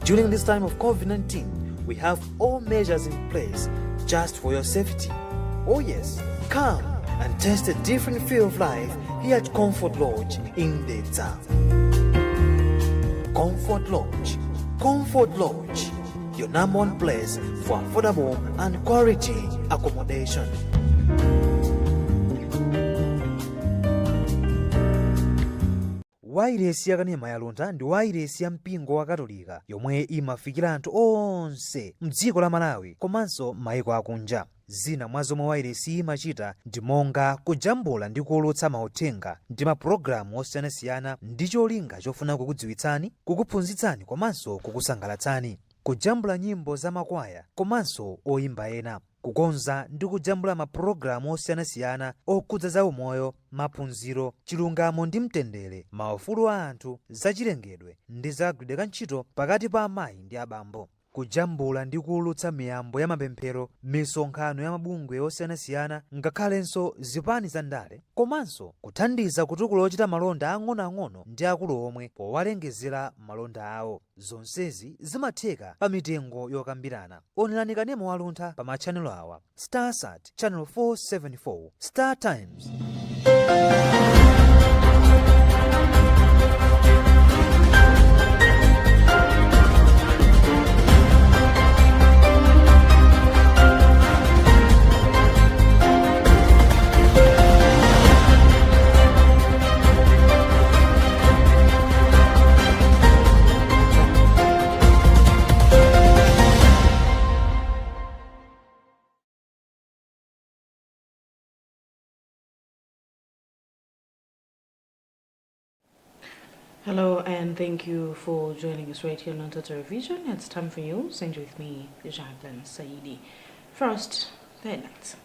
During this time of COVID-19, we have all measures in place just for your safety. Oh yes, come and test a different feel of life here at Comfort Lodge in Luntha. Comfort Lodge. Comfort Lodge, your number one place for affordable and quality accommodation. Wairesi yakanema ya Luntha ndi wairesi ya mpingo wa Katolika yomwe imafikira anthu onse mdziko la Malawi komanso maiko akunja. Zina mwa zomwe wairesi imachita ndi monga kujambula ndi kuwulutsa mauthenga ndi mapulogalamu osiyanasiyana ndi cholinga chofuna kukudziwitsani, kukuphunzitsani komanso kukusangalatsani. Kujambula nyimbo za makwaya komanso oyimba ena, kukonza ndi kujambula mapulogalamu osiyanasiyana okhudza za umoyo, maphunziro, chilungamo ndi mtendere, maufulu a anthu, zachilengedwe ndi zagwidwe ka ntchito pakati pa amayi ndi abambo. Kujambula ndi kuwulutsa miyambo ya mapemphero, misonkhano ya mabungwe osiyanasiyana ngakhalenso zipani za ndale, komanso kuthandiza kutukula ochita malonda ang'onoang'ono ndi akulu omwe powalengezera malonda awo. Zonsezi zimatheka pa mitengo yokambirana. Onelani kanema wa Luntha pa machanelo awa: StarSat Channel 474, Star Times. Hello and thank you for joining us right here on Luntha Television. It's time for news and with me, Jacqueline Saidi. First, the headlines.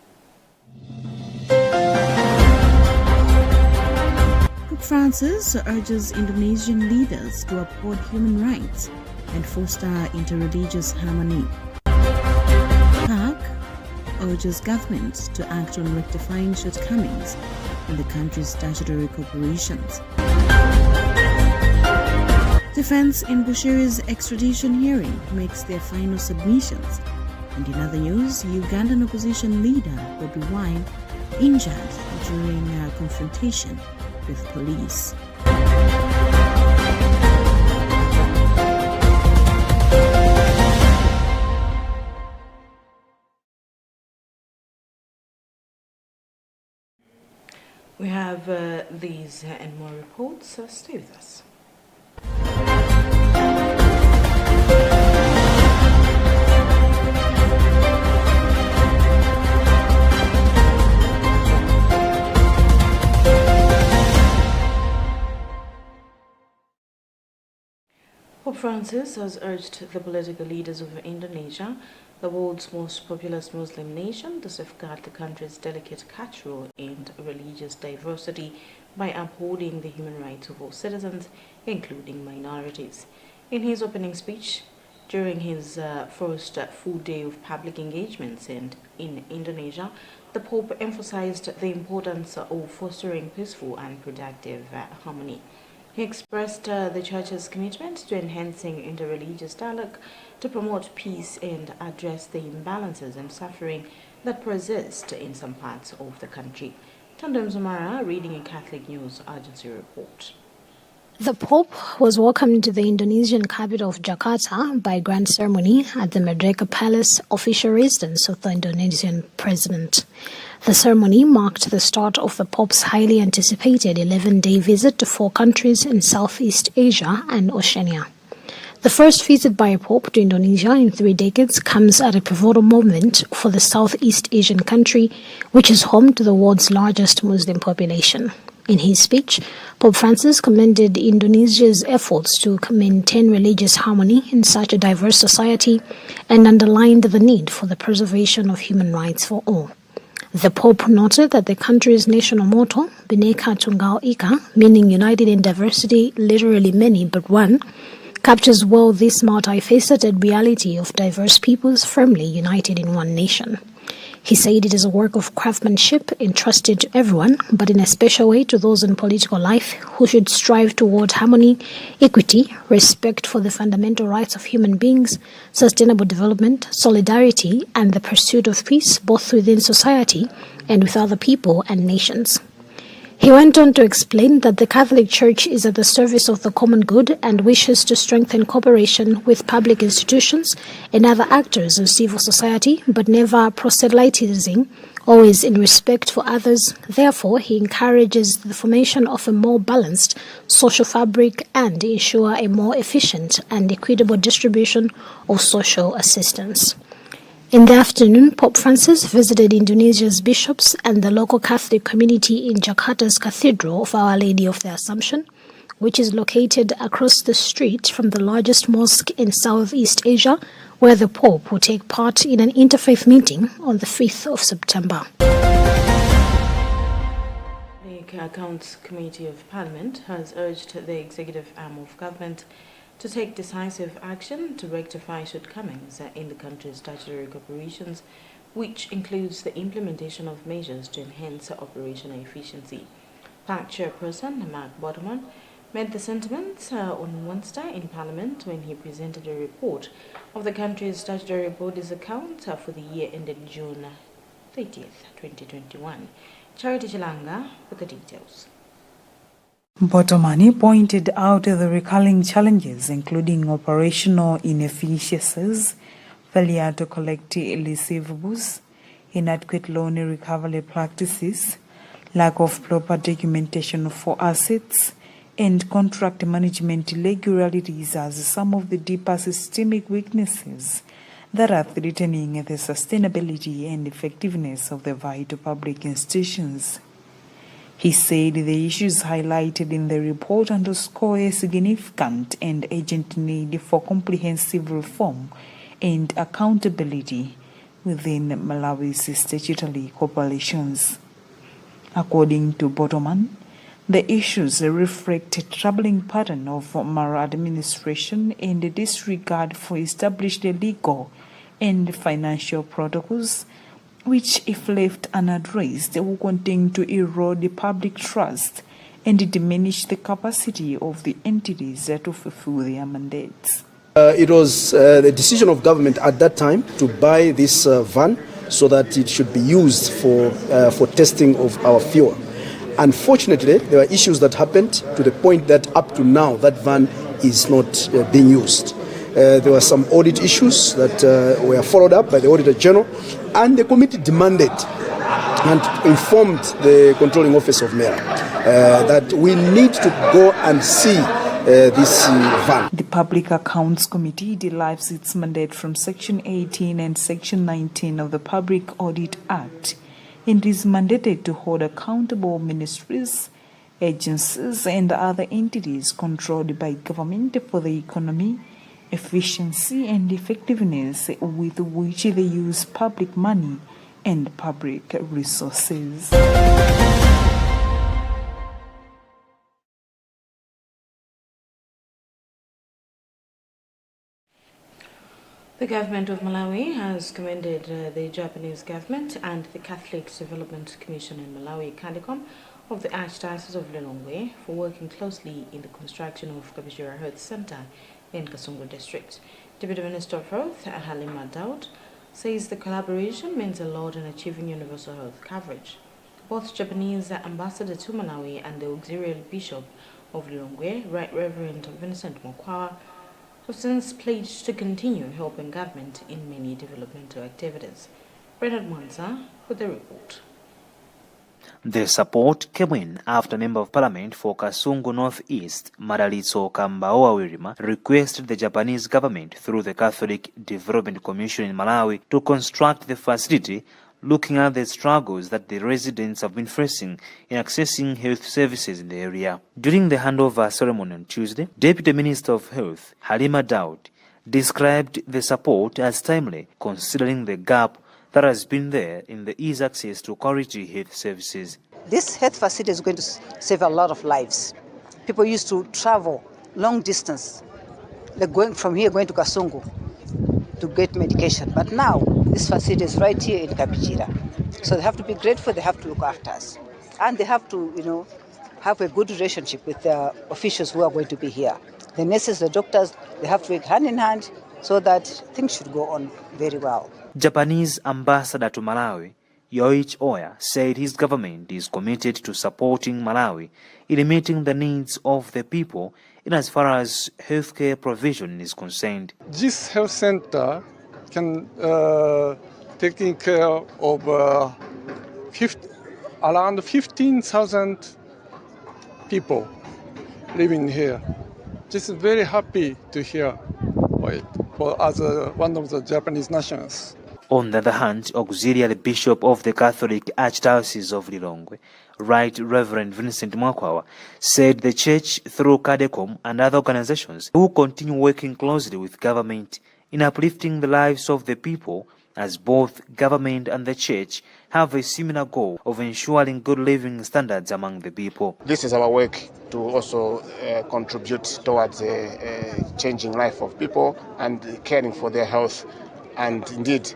Pope Francis urges Indonesian leaders to uphold human rights and foster interreligious harmony. PAC urges government to act on rectifying shortcomings in the country's statutory corporations. Defense in Bushiri's extradition hearing makes their final submissions. And in other news, Ugandan opposition leader Bobi Wine injured during a confrontation with police. We have these and more reports, so stay with us. Pope Francis has urged the political leaders of Indonesia, the world's most populous Muslim nation, to safeguard the country's delicate cultural and religious diversity by upholding the human rights of all citizens, including minorities. In his opening speech during his first full day of public engagements in Indonesia, the Pope emphasized the importance of fostering peaceful and productive harmony. He expressed the Church's commitment to enhancing interreligious dialogue to promote peace and address the imbalances and suffering that persist in some parts of the country. Tandem Zumara reading a Catholic News Agency report. The Pope was welcomed to the Indonesian capital of Jakarta by grand ceremony at the Merdeka Palace, official residence of the Indonesian president. The ceremony marked the start of the Pope's highly anticipated 11-day visit to 4 countries in Southeast Asia and Oceania. The first visit by a Pope to Indonesia in 3 decades comes at a pivotal moment for the Southeast Asian country, which is home to the world's largest Muslim population. In his speech, Pope Francis commended Indonesia's efforts to maintain religious harmony in such a diverse society and underlined the need for the preservation of human rights for all. The Pope noted that the country's national motto, Bhinneka Tunggal Ika, meaning united in diversity, literally many but one, captures well this multifaceted reality of diverse peoples firmly united in one nation. He said it is a work of craftsmanship entrusted to everyone, but in a special way to those in political life who should strive toward harmony, equity, respect for the fundamental rights of human beings, sustainable development, solidarity, and the pursuit of peace both within society and with other people and nations. He went on to explain that the Catholic Church is at the service of the common good and wishes to strengthen cooperation with public institutions and other actors of civil society, but never proselytizing, always in respect for others. Therefore, he encourages the formation of a more balanced social fabric and ensure a more efficient and equitable distribution of social assistance. In the afternoon, Pope Francis visited Indonesia's bishops and the local Catholic community in Jakarta's Cathedral of Our Lady of the Assumption, which is located across the street from the largest mosque in Southeast Asia, where the Pope will take part in an interfaith meeting on the 5th of September. The Accounts Committee of Parliament has urged the executive arm of government to take decisive action to rectify shortcomings in the country's statutory corporations, which includes the implementation of measures to enhance operational efficiency. PAC Chairperson Mark Boderman made the sentiments on Wednesday in Parliament when he presented a report of the country's statutory body's account for the year ended June 30th, 2021. Charity Chilanga with the details. Botomani pointed out the recurring challenges, including operational inefficiencies, failure to collect receivables, inadequate loan recovery practices, lack of proper documentation for assets, and contract management irregularities as some of the deeper systemic weaknesses that are threatening the sustainability and effectiveness of the vital public institutions. He said the issues highlighted in the report underscore a significant and urgent need for comprehensive reform and accountability within Malawi's statutory corporations. According to Boderman, the issues reflect a troubling pattern of maladministration and a disregard for established legal and financial protocols, which, if left unaddressed, will continue to erode the public trust and diminish the capacity of the entities to fulfill their mandates. It was the decision of government at that time to buy this van so that it should be used for testing of our fuel. Unfortunately, there were issues that happened to the point that up to now that van is not being used. There were some audit issues that were followed up by the Auditor General, and the committee demanded and informed the controlling office of MERA that we need to go and see this van. The Public Accounts Committee derives its mandate from Section 18 and Section 19 of the Public Audit Act and is mandated to hold accountable ministries, agencies, and other entities controlled by government for the economy, efficiency, and effectiveness with which they use public money and public resources. The government of Malawi has commended the Japanese government and the Catholic Development Commission in Malawi, CADICOM, of the Archdiocese of Lilongwe for working closely in the construction of Kabishira Health Center in Kasungu District. Deputy Minister of Health, Halima Daud, says the collaboration means a lot in achieving universal health coverage. Both Japanese ambassador to Malawi and the auxiliary bishop of Lilongwe, Right Reverend Vincent Mokwawa, have since pledged to continue helping government in many developmental activities. Bernard Mwanza with the report. The support came in after Member of Parliament for Kasungu North-East, Madalitso Kambaoa Wirima, requested the Japanese government through the Catholic Development Commission in Malawi to construct the facility, looking at the struggles that the residents have been facing in accessing health services in the area. During the handover ceremony on Tuesday, Deputy Minister of Health, Halima Daud, described the support as timely, considering the gap that has been there in the easy access to quality health services. This health facility is going to save a lot of lives. People used to travel long distance, like going from here, going to Kasungu. to get medication. But now, this facility is right here in Kapichira. So they have to be grateful, they have to look after us. And they have to, have a good relationship with the officials who are going to be here. The nurses, the doctors, they have to work hand in hand so that things should go on very well. Japanese ambassador to Malawi, Yoichi Oya, said his government is committed to supporting Malawi in meeting the needs of the people in as far as healthcare provision is concerned. This health center can taking care of around 15,000 people living here. Just very happy to hear for as one of the Japanese nationals. On the other hand, Auxiliary Bishop of the Catholic Archdiocese of Lilongwe, Right Reverend Vincent Mwakwawa, said the church, through CADECOM and other organizations, will continue working closely with government in uplifting the lives of the people, as both government and the church have a similar goal of ensuring good living standards among the people. This is our work to also contribute towards changing life of people and caring for their health, and indeed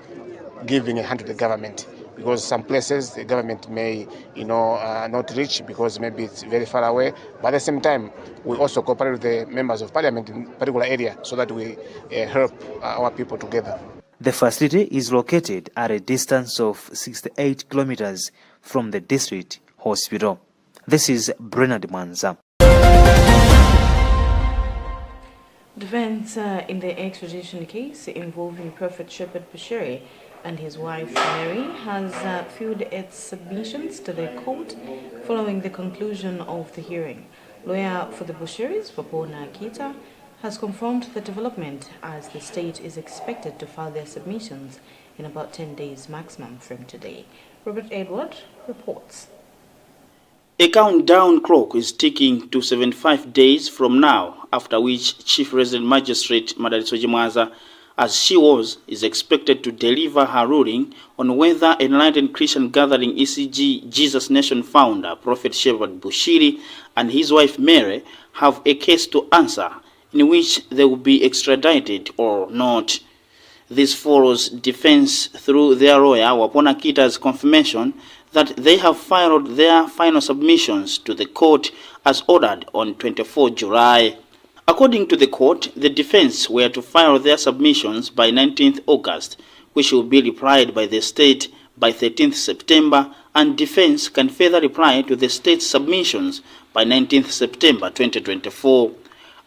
giving a hand to the government, because some places the government may not reach because maybe it's very far away, but at the same time we also cooperate with the members of parliament in particular area so that we help our people together. The facility is located at a distance of 68 kilometers from the district hospital. This is Bernard Manza. Defense in the extradition case involving Prophet Shepherd Bushiri and his wife Mary has filed its submissions to the court following the conclusion of the hearing. Lawyer for the Bushiris, Papona Akita, has confirmed the development as the state is expected to file their submissions in about 10 days maximum from today. Robert Edward reports. A countdown clock is ticking to 75 days from now, after which Chief Resident Magistrate Madaliso Jimwaza, as she was, is expected to deliver her ruling on whether Enlightened Christian Gathering ECG Jesus Nation founder Prophet Shepherd Bushiri and his wife Mary have a case to answer in which they will be extradited or not. This follows defense through their lawyer Wapona Kita's confirmation that they have filed their final submissions to the court as ordered on 24 July. According to the court, the defense were to file their submissions by 19th August, which will be replied by the state by 13th September, and defense can further reply to the state's submissions by 19th September 2024.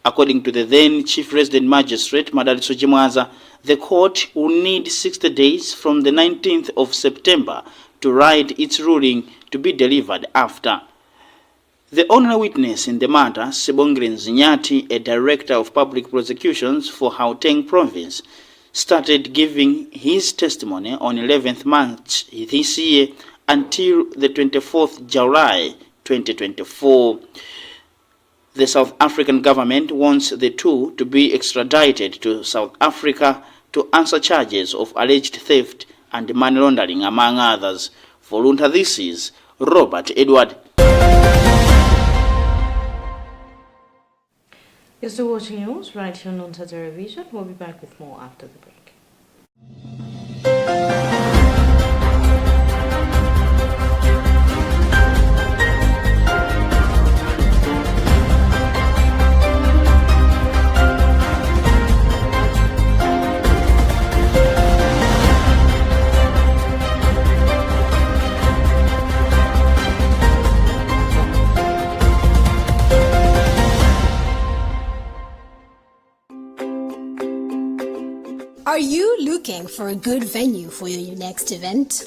According to the then Chief Resident Magistrate Madaliso Jimwaza, the court will need 60 days from the 19th of September to write its ruling to be delivered after. The only witness in the matter, Sebongren Zinyati, a director of public prosecutions for Gauteng province, started giving his testimony on 11th March this year until the 24th July 2024. The South African government wants the two to be extradited to South Africa to answer charges of alleged theft and money laundering, among others. For Luntha, this is Robert Edward. You're still watching news right here on Luntha Television. We'll be back with more after the break. Are you looking for a good venue for your next event?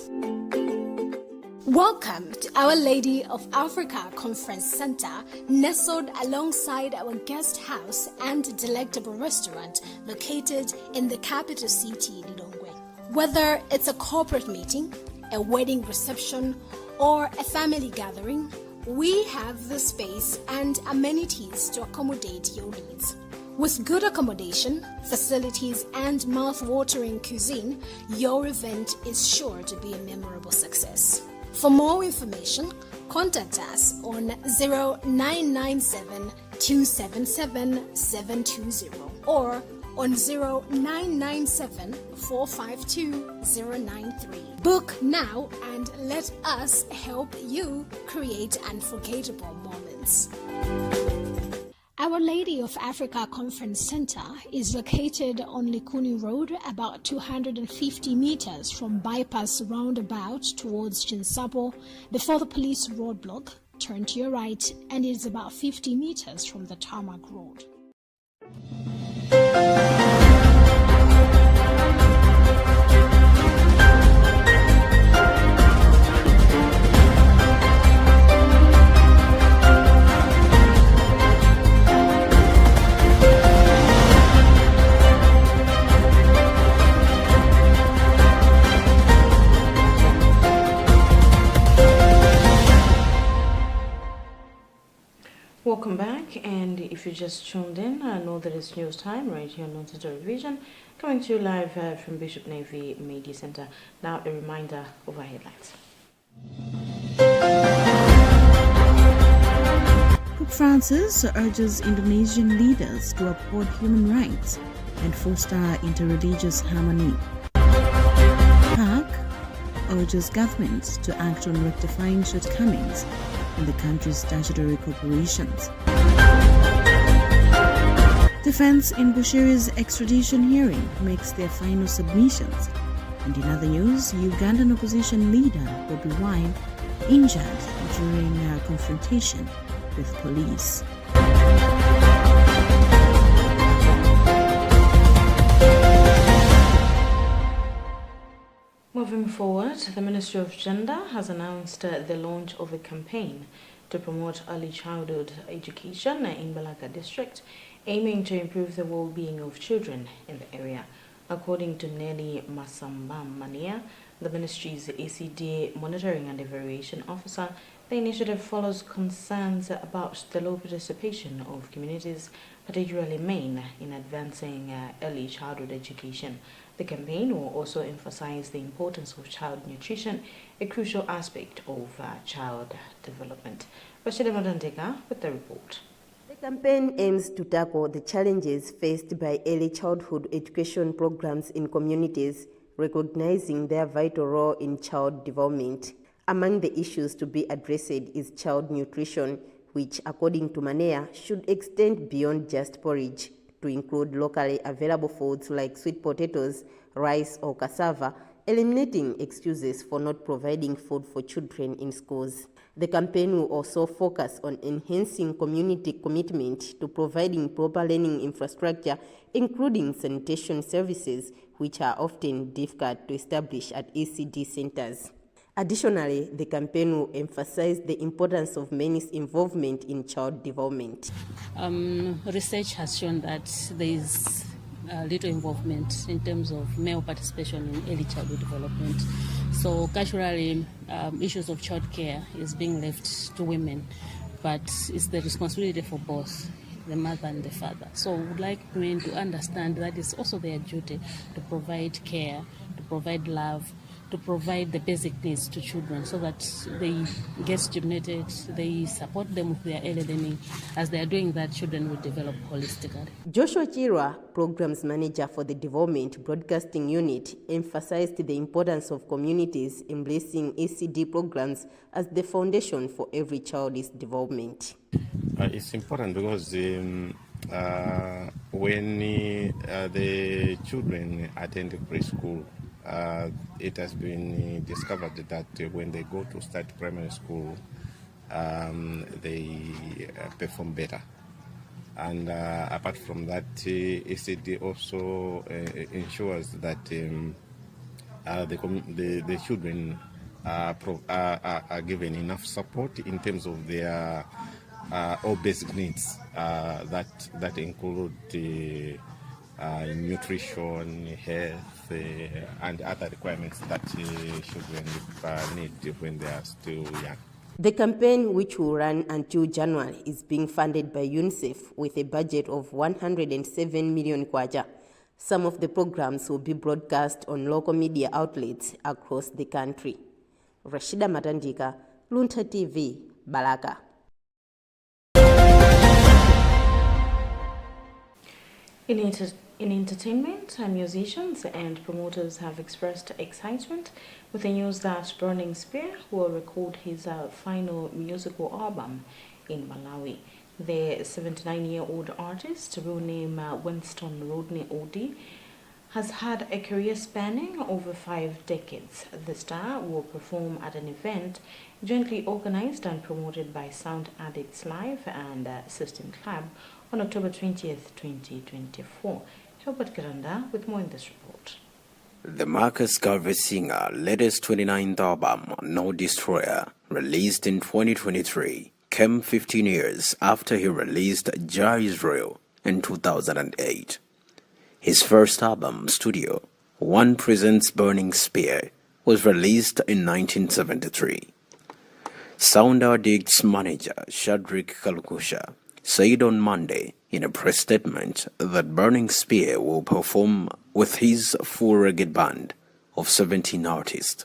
Welcome to Our Lady of Africa Conference Center, nestled alongside our guest house and delectable restaurant located in the capital city, Lilongwe. Whether it's a corporate meeting, a wedding reception, or a family gathering, we have the space and amenities to accommodate your needs. With good accommodation, facilities, and mouth-watering cuisine, your event is sure to be a memorable success. For more information, contact us on 0997 277 720 or on 0997 452 093. Book now and let us help you create unforgettable moments. Our Lady of Africa Conference Center is located on Likuni Road, about 250 meters from Bypass Roundabout towards Chinsapo, before the police roadblock. Turn to your right, and it is about 50 meters from the tarmac road. Welcome back, and if you just tuned in, I know that it's news time right here on Luntha Television, coming to you live from Bishop Navy Media Center. Now a reminder of our headlines. Pope Francis urges Indonesian leaders to uphold human rights and foster interreligious harmony. PAC urges governments to act on rectifying shortcomings in the country's statutory corporations. Defense in Bushiri's extradition hearing makes their final submissions. And in other news, Ugandan opposition leader Bobi Wine injured during a confrontation with police. Moving forward, the Ministry of Gender has announced the launch of a campaign to promote early childhood education in Balaka district, aiming to improve the well-being of children in the area. According to Nelly Masambam Mania, the ministry's ACD Monitoring and Evaluation Officer, the initiative follows concerns about the low participation of communities, particularly men, in advancing early childhood education. The campaign will also emphasize the importance of child nutrition, a crucial aspect of child development. Rashida Madandeka with the report. The campaign aims to tackle the challenges faced by early childhood education programs in communities, recognizing their vital role in child development. Among the issues to be addressed is child nutrition, which, according to Manea, should extend beyond just porridge to include locally available foods like sweet potatoes, rice or cassava, eliminating excuses for not providing food for children in schools. The campaign will also focus on enhancing community commitment to providing proper learning infrastructure, including sanitation services, which are often difficult to establish at ECD centers. Additionally, the campaign will emphasize the importance of men's involvement in child development. Research has shown that there is little involvement in terms of male participation in early childhood development. So culturally, issues of childcare is being left to women, but it's the responsibility for both the mother and the father. So we would like men to understand that it's also their duty to provide care, to provide love, to provide the basic needs to children so that they get stimulated, they support them with their early learning. As they are doing that, children will develop holistically. Joshua Chirwa, Programs Manager for the Development Broadcasting Unit, emphasized the importance of communities embracing ECD programs as the foundation for every child's development. It's important because when the children attend preschool, it has been discovered that when they go to start primary school, they perform better. And apart from that, ECD also ensures that the children are given enough support in terms of their all basic needs that include nutrition, health, and other requirements that children need when they are still young. The campaign, which will run until January, is being funded by UNICEF with a budget of 107 million kwacha. Some of the programs will be broadcast on local media outlets across the country. Rashida Matandika, Luntha TV, Balaka. In In entertainment, musicians and promoters have expressed excitement with the news that Burning Spear will record his final musical album in Malawi. The 79-year-old artist, real name Winston Rodney Odi, has had a career spanning over 5 decades. The star will perform at an event jointly organized and promoted by Sound Addicts Live and System Club on October 20th, 2024. Herbert Garanda with more in this report. The Marcus Garvey singer latest 29th album, No Destroyer, released in 2023, came 15 years after he released Jah Israel in 2008. His first album, Studio, One Presents Burning Spear, was released in 1973. Sound Addicts manager Shadrach Kalukusha said on Monday in a press statement that Burning Spear will perform with his full reggae band of 17 artists.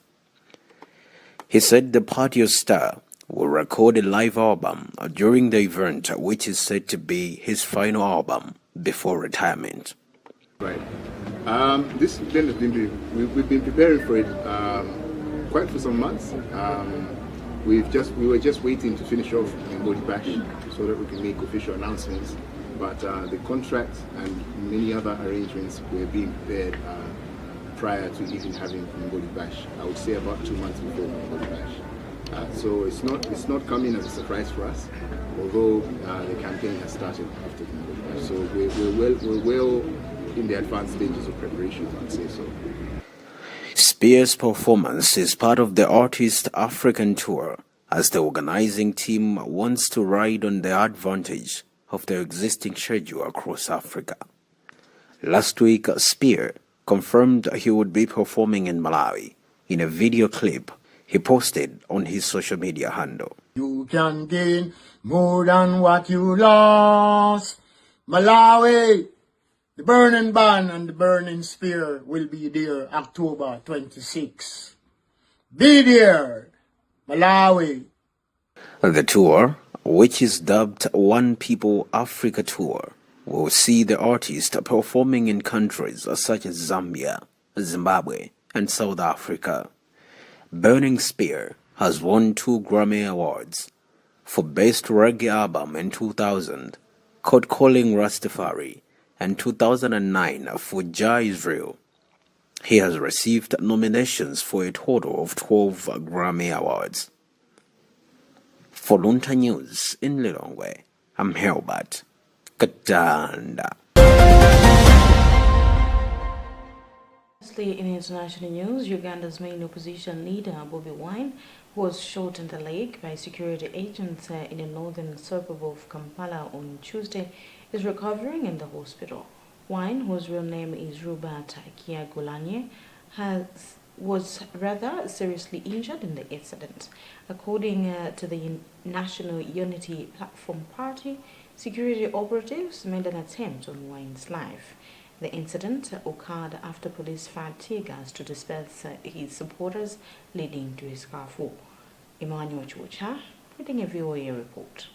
He said the Patio star will record a live album during the event, which is said to be his final album before retirement. Right. This event has been, we've been preparing for it quite for some months. We were just waiting to finish off in Body Bash so that we can make official announcements. But the contract and many other arrangements were being prepared prior to even having Body Bash. I would say about 2 months before Body Bash. So it's not coming as a surprise for us, although the campaign has started after Body Bash. So we're well in the advanced stages of preparation, I'd say so. Spears' performance is part of the artist's African tour, as the organizing team wants to ride on the advantage of the existing schedule across Africa. Last week, Spear confirmed he would be performing in Malawi in a video clip he posted on his social media handle. You can gain more than what you lost. Malawi, the Burning Band and the Burning Spear will be there October 26. Be there, Malawi. The tour, which is dubbed One People Africa Tour, will see the artist performing in countries such as Zambia, Zimbabwe, and South Africa. Burning Spear has won 2 Grammy Awards for Best Reggae Album in 2000, Caught Calling Rastafari, and 2009 for Jah Israel. He has received nominations for a total of 12 Grammy Awards. For Luntha News in Lilongwe, I'm Herbert Katanda. Lastly, in international news, Uganda's main opposition leader, Bobi Wine, who was shot in the leg by security agents in the northern suburb of Kampala on Tuesday, is recovering in the hospital. Wine, whose real name is Robert Kyagulanyi, was rather seriously injured in the incident. According to the National Unity Platform Party, security operatives made an attempt on Wine's life. The incident occurred after police fired tear gas to disperse his supporters, leading to his scuffle. Emmanuel Chucha, reading a VOA report.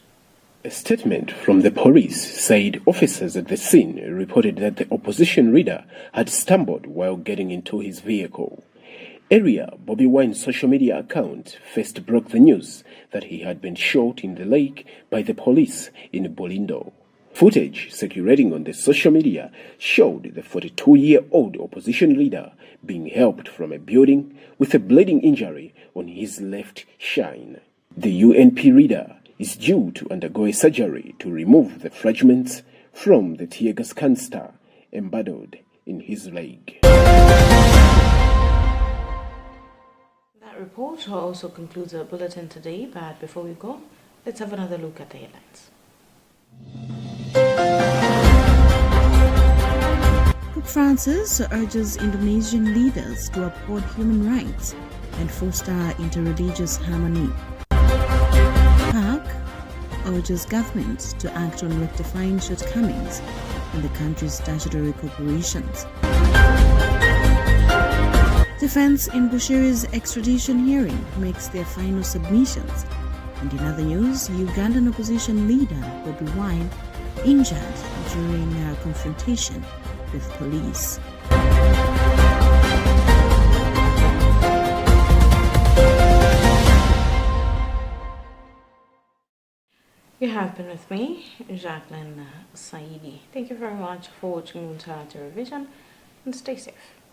A statement from the police said officers at the scene reported that the opposition leader had stumbled while getting into his vehicle. Earlier, Bobi Wine's social media account first broke the news that he had been shot in the leg by the police in Bolindo. Footage circulating on the social media showed the 42-year-old opposition leader being helped from a building with a bleeding injury on his left shin. The UNP leader is due to undergo a surgery to remove the fragments from the tear gas canister embedded in his leg. That report also concludes our bulletin today, but before we go, let's have another look at the headlines. Pope Francis urges Indonesian leaders to uphold human rights and foster interreligious harmony. PAC urges government to act on rectifying shortcomings in the country's statutory corporations. Defense in Bushiri's extradition hearing makes their final submissions. And in other news, Ugandan opposition leader Bobi Wine injured during a confrontation with police. You have been with me, Jacqueline Saidi. Thank you very much for watching Luntha Television, and stay safe.